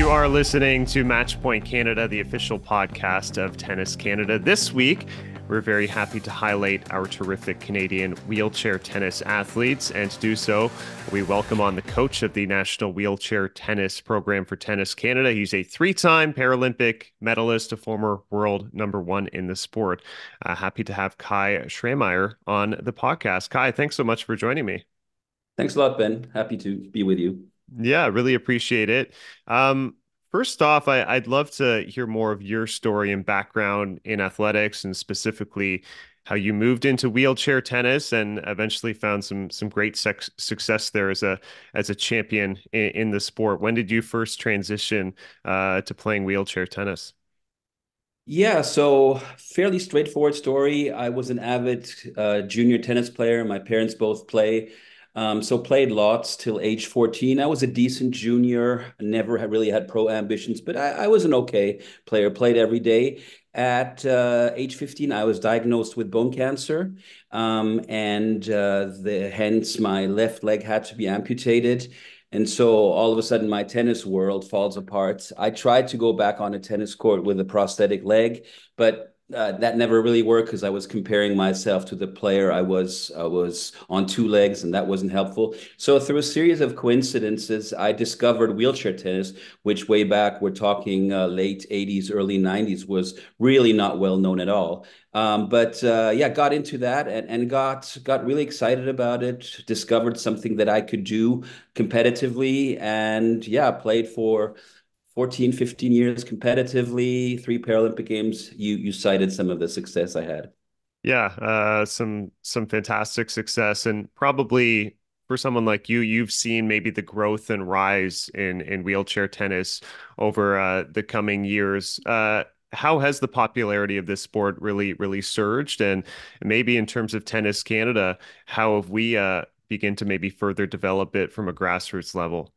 You are listening to Matchpoint Canada, the official podcast of Tennis Canada. This week, we're very happy to highlight our terrific Canadian wheelchair tennis athletes. And to do so, we welcome on the coach of the National Wheelchair Tennis Program for Tennis Canada. He's a three-time Paralympic medalist, a former world #1 in the sport. Happy to have Kai Schrameyer on the podcast. Kai, thanks so much for joining me. Thanks a lot, Ben. Happy to be with you. Yeah, really appreciate it. First off, I'd love to hear more of your story and background in athletics, and specifically how you moved into wheelchair tennis and eventually found some great success there as a champion in the sport. When did you first transition to playing wheelchair tennis? Yeah, so fairly straightforward story. I was an avid junior tennis player. My parents both play. So played lots till age 14. I was a decent junior, never really had pro ambitions, but I was an okay player, played every day. At age 15, I was diagnosed with bone cancer, and hence my left leg had to be amputated. And so all of a sudden, my tennis world falls apart. I tried to go back on a tennis court with a prosthetic leg, but that never really worked because I was comparing myself to the player. I was on two legs, and that wasn't helpful. So through a series of coincidences, I discovered wheelchair tennis, which way back we're talking late '80s, early '90s, was really not well known at all. But yeah, got into that and got really excited about it. Discovered something that I could do competitively, and yeah, played for 14, 15 years competitively, three Paralympic Games. You cited some of the success I had. Yeah, some fantastic success, and probably for someone like you, you've seen maybe the growth and rise in wheelchair tennis over the coming years. How has the popularity of this sport really surged? And maybe in terms of Tennis Canada, how have we begin to maybe further develop it from a grassroots level?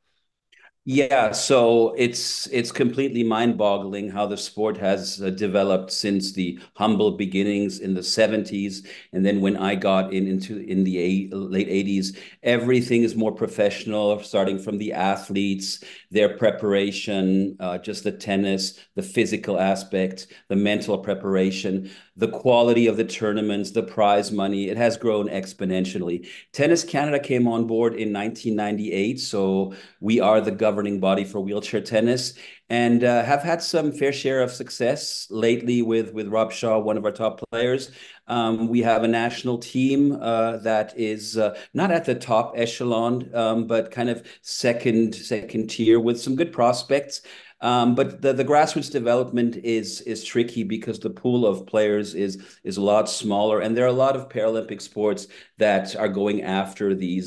Yeah, so it's completely mind-boggling how the sport has developed since the humble beginnings in the '70s, and then when I got in the late '80s, everything is more professional, starting from the athletes, their preparation, just the tennis, the physical aspect, the mental preparation, the quality of the tournaments, the prize money. It has grown exponentially. Tennis Canada came on board in 1998, so we are the governing body for wheelchair tennis, and have had some fair share of success lately with Rob Shaw, one of our top players. We have a national team that is not at the top echelon, but kind of second tier with some good prospects. But the grassroots development is tricky because the pool of players is a lot smaller, and there are a lot of Paralympic sports that are going after the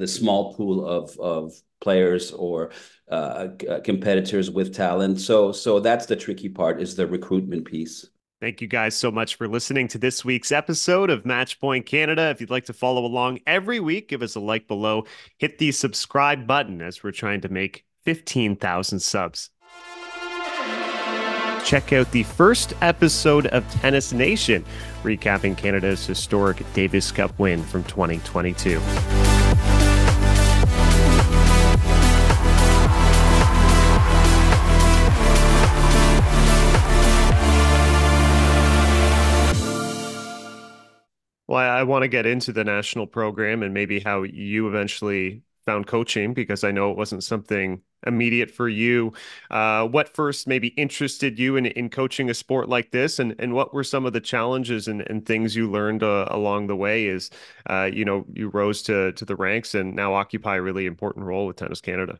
small pool of players or competitors with talent. So that's the tricky part, is the recruitment piece. Thank you guys so much for listening to this week's episode of Matchpoint Canada. If you'd like to follow along every week, give us a like below. Hit the subscribe button as we're trying to make 15,000 subs. Check out the first episode of Tennis Nation, recapping Canada's historic Davis Cup win from 2022. Well, I want to get into the national program and maybe how you eventually found coaching, because I know it wasn't something immediate for you. What first maybe interested you in coaching a sport like this, and what were some of the challenges and things you learned along the way as you rose to the ranks and now occupy a really important role with Tennis Canada?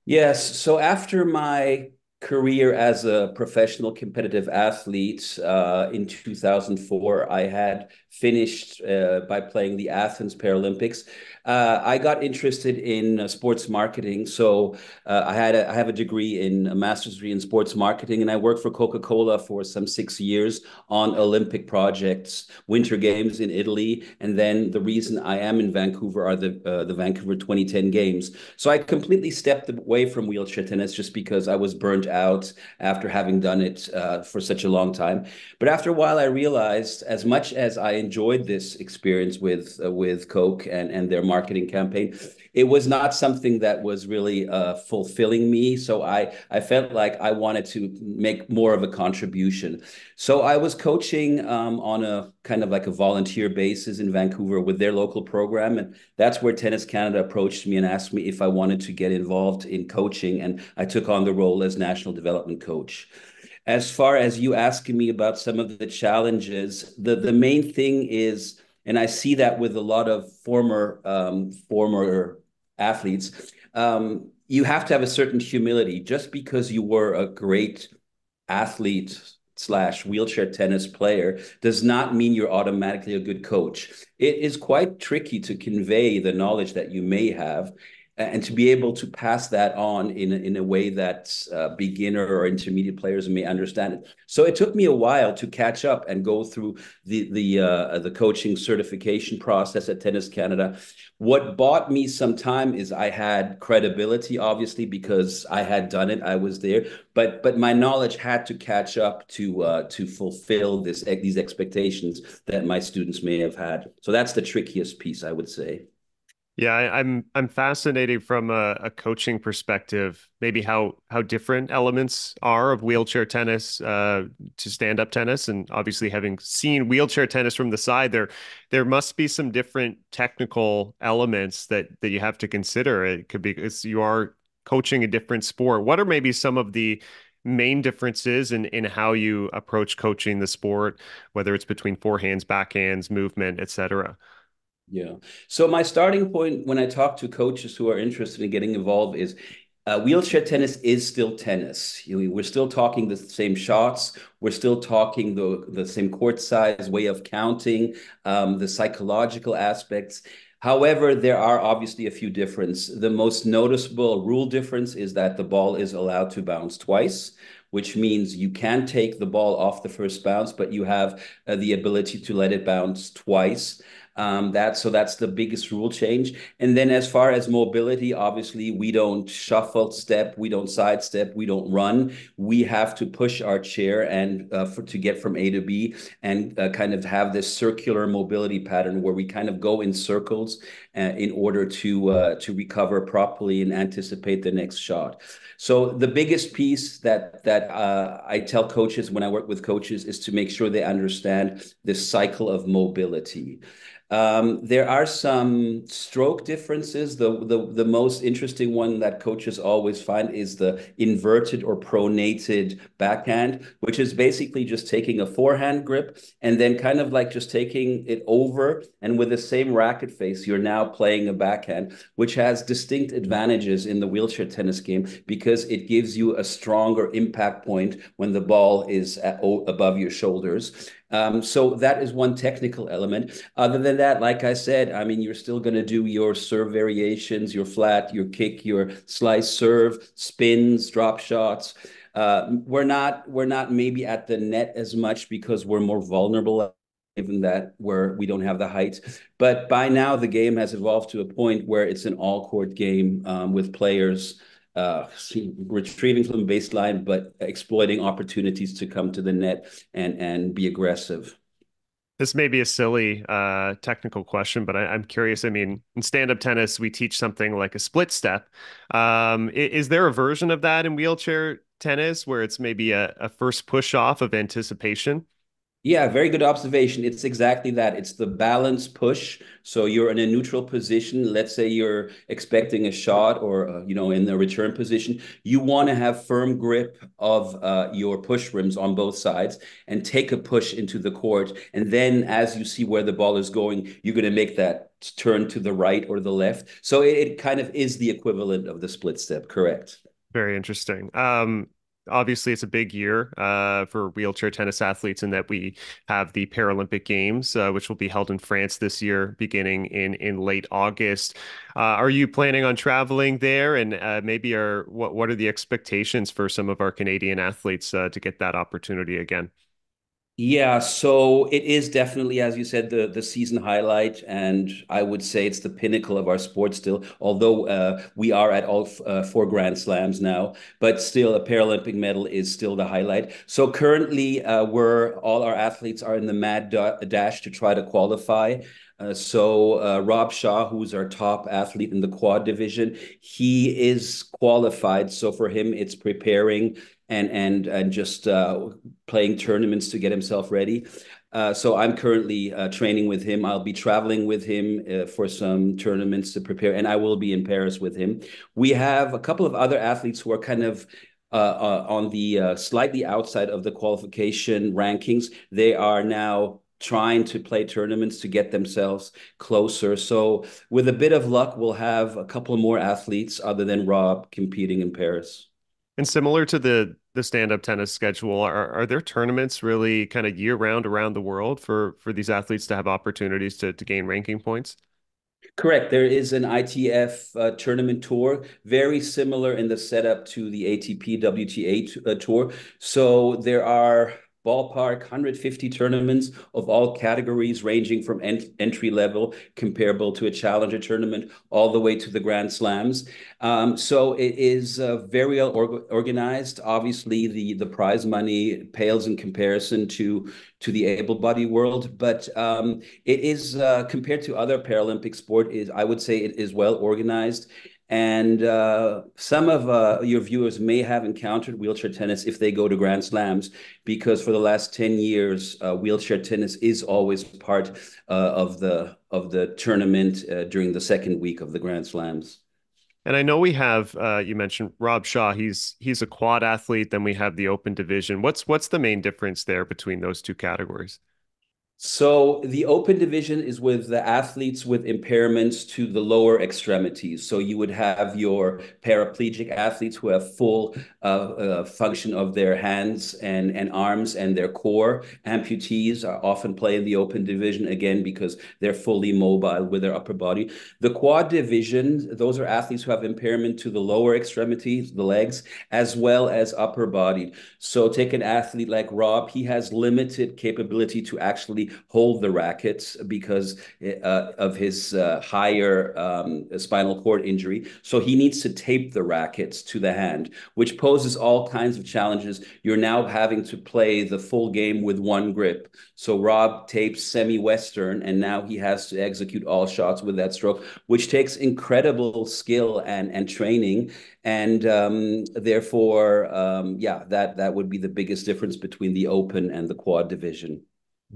Yes. So after my career as a professional competitive athlete in 2004, I had finished by playing the Athens Paralympics. I got interested in sports marketing. So I have a degree in a master's degree in sports marketing, and I worked for Coca-Cola for some 6 years on Olympic projects, Winter Games in Italy, and then the reason I am in Vancouver are the Vancouver 2010 Games. So I completely stepped away from wheelchair tennis just because I was burnt out after having done it for such a long time. But after a while, I realized, as much as I enjoyed this experience with Coke and their marketing campaign, it was not something that was really fulfilling me. So I felt like I wanted to make more of a contribution. So I was coaching on a kind of like a volunteer basis in Vancouver with their local program, and that's where Tennis Canada approached me and asked me if I wanted to get involved in coaching, and I took on the role as national development coach. As far as you asking me about some of the challenges, the main thing is, and I see that with a lot of former athletes, you have to have a certain humility. Just because you were a great athlete slash wheelchair tennis player does not mean you're automatically a good coach. It is quite tricky to convey the knowledge that you may have and to be able to pass that on in a way that beginner or intermediate players may understand it. So it took me a while to catch up and go through the coaching certification process at Tennis Canada. What bought me some time is I had credibility, obviously, because I had done it. I was there, but my knowledge had to catch up to fulfill these expectations that my students may have had. So that's the trickiest piece, I would say. Yeah, I'm fascinated from a coaching perspective, maybe how different elements are of wheelchair tennis to stand-up tennis, and obviously having seen wheelchair tennis from the side, there must be some different technical elements that you have to consider. It could be because you are coaching a different sport. What are maybe some of the main differences in how you approach coaching the sport, whether it's between forehands, backhands, movement, etc.? Yeah. So my starting point when I talk to coaches who are interested in getting involved is wheelchair tennis is still tennis. We're still talking the same shots. We're still talking the same court size, way of counting, the psychological aspects. However, there are obviously a few differences. The most noticeable rule difference is that the ball is allowed to bounce twice, which means you can take the ball off the first bounce, but you have the ability to let it bounce twice. That's the biggest rule change. And then as far as mobility, obviously we don't shuffle step, we don't sidestep, we don't run. We have to push our chair and to get from A to B and kind of have this circular mobility pattern where we kind of go in circles in order to recover properly and anticipate the next shot. So the biggest piece that I tell coaches when I work with coaches is to make sure they understand this cycle of mobility. There are some stroke differences. The most interesting one that coaches always find is the inverted or pronated backhand, which is basically just taking a forehand grip and then kind of like just taking it over, and with the same racket face, you're now playing a backhand, which has distinct advantages in the wheelchair tennis game because it gives you a stronger impact point when the ball is above your shoulders. So that is one technical element. Other than that, like I said, I mean, you're still going to do your serve variations, your flat, your kick, your slice serve, spins, drop shots. We're not maybe at the net as much because we're more vulnerable, given that we don't have the height. But by now, the game has evolved to a point where it's an all-court game with players retrieving from the baseline, but exploiting opportunities to come to the net and be aggressive. This may be a silly technical question, but I'm curious. I mean, in stand-up tennis, we teach something like a split step. Is there a version of that in wheelchair tennis where it's maybe a first push off of anticipation? Yeah, very good observation. It's exactly that. It's the balance push. So you're in a neutral position. Let's say you're expecting a shot or, in the return position. You want to have firm grip of your push rims on both sides and take a push into the court. And then as you see where the ball is going, you're going to make that turn to the right or the left. So it kind of is the equivalent of the split step, correct? Very interesting. Obviously, it's a big year for wheelchair tennis athletes in that we have the Paralympic Games, which will be held in France this year, beginning in late August. Are you planning on traveling there? And maybe what are the expectations for some of our Canadian athletes to get that opportunity again? Yeah, so it is definitely, as you said, the season highlight, and I would say it's the pinnacle of our sport still. Although we are at all four Grand Slams now, but still, a Paralympic medal is still the highlight. So currently, we're all our athletes are in the mad dash to try to qualify. Rob Shaw, who's our top athlete in the quad division, he is qualified. So for him, it's preparing and just playing tournaments to get himself ready. So I'm currently training with him. I'll be traveling with him for some tournaments to prepare, and I will be in Paris with him. We have a couple of other athletes who are kind of on the slightly outside of the qualification rankings. They are now trying to play tournaments to get themselves closer. So with a bit of luck, we'll have a couple more athletes other than Rob competing in Paris. And similar to the stand-up tennis schedule, are there tournaments really kind of year-round around the world for these athletes to have opportunities to gain ranking points? Correct. There is an ITF tournament tour, very similar in the setup to the ATP WTA tour. So there are ballpark 150 tournaments of all categories, ranging from entry level, comparable to a challenger tournament, all the way to the Grand Slams. So it is very well organized. Obviously, the prize money pales in comparison to the able-bodied world, but it is compared to other Paralympic sport, is I would say it is well organized. And some of your viewers may have encountered wheelchair tennis if they go to Grand Slams, because for the last 10 years, wheelchair tennis is always part of the tournament during the second week of the Grand Slams. And I know we have you mentioned Rob Shaw. He's a quad athlete. Then we have the open division. What's the main difference there between those two categories? So the open division is with the athletes with impairments to the lower extremities. So you would have your paraplegic athletes who have full function of their hands and arms and their core. Amputees are often play in the open division again because they're fully mobile with their upper body. The quad division, those are athletes who have impairment to the lower extremities, the legs, as well as upper body. So take an athlete like Rob, he has limited capability to actually hold the rackets because of his higher spinal cord injury. So he needs to tape the rackets to the hand, which poses all kinds of challenges. You're now having to play the full game with one grip. So Rob tapes semi-Western, and now he has to execute all shots with that stroke, which takes incredible skill and training. And therefore, yeah, that would be the biggest difference between the open and the quad division.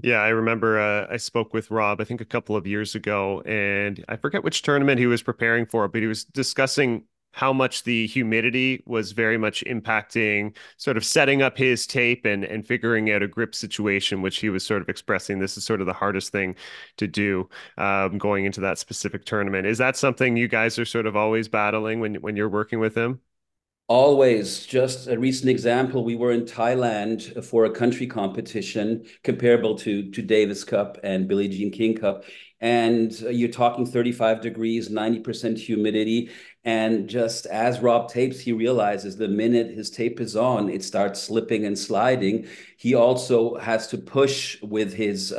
Yeah, I remember I spoke with Rob, I think a couple of years ago, and I forget which tournament he was preparing for, but he was discussing how much the humidity was very much impacting sort of setting up his tape and figuring out a grip situation, which he was sort of expressing this is sort of the hardest thing to do going into that specific tournament. Is that something you guys are sort of always battling when you're working with him? Always. Just a recent example, we were in Thailand for a country competition comparable to Davis Cup and Billie Jean King Cup. And you're talking 35 degrees, 90% humidity. And just as Rob tapes, he realizes the minute his tape is on, it starts slipping and sliding. He also has to push with his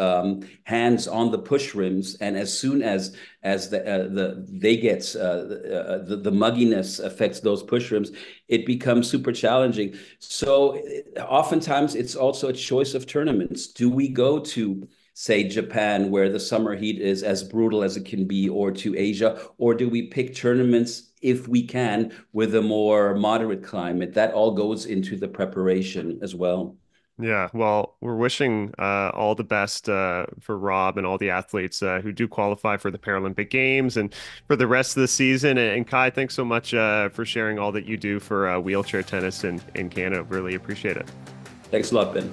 hands on the push rims. And as soon as the they get the mugginess affects those push rims, it becomes super challenging. So oftentimes it's also a choice of tournaments. Do we go to, say, Japan, where the summer heat is as brutal as it can be, or to Asia, or do we pick tournaments if we can with a more moderate climate? That all goes into the preparation as well. Yeah, well, we're wishing all the best for Rob and all the athletes who do qualify for the Paralympic Games and for the rest of the season. And Kai, thanks so much for sharing all that you do for wheelchair tennis in Canada. Really appreciate it. Thanks a lot, Ben.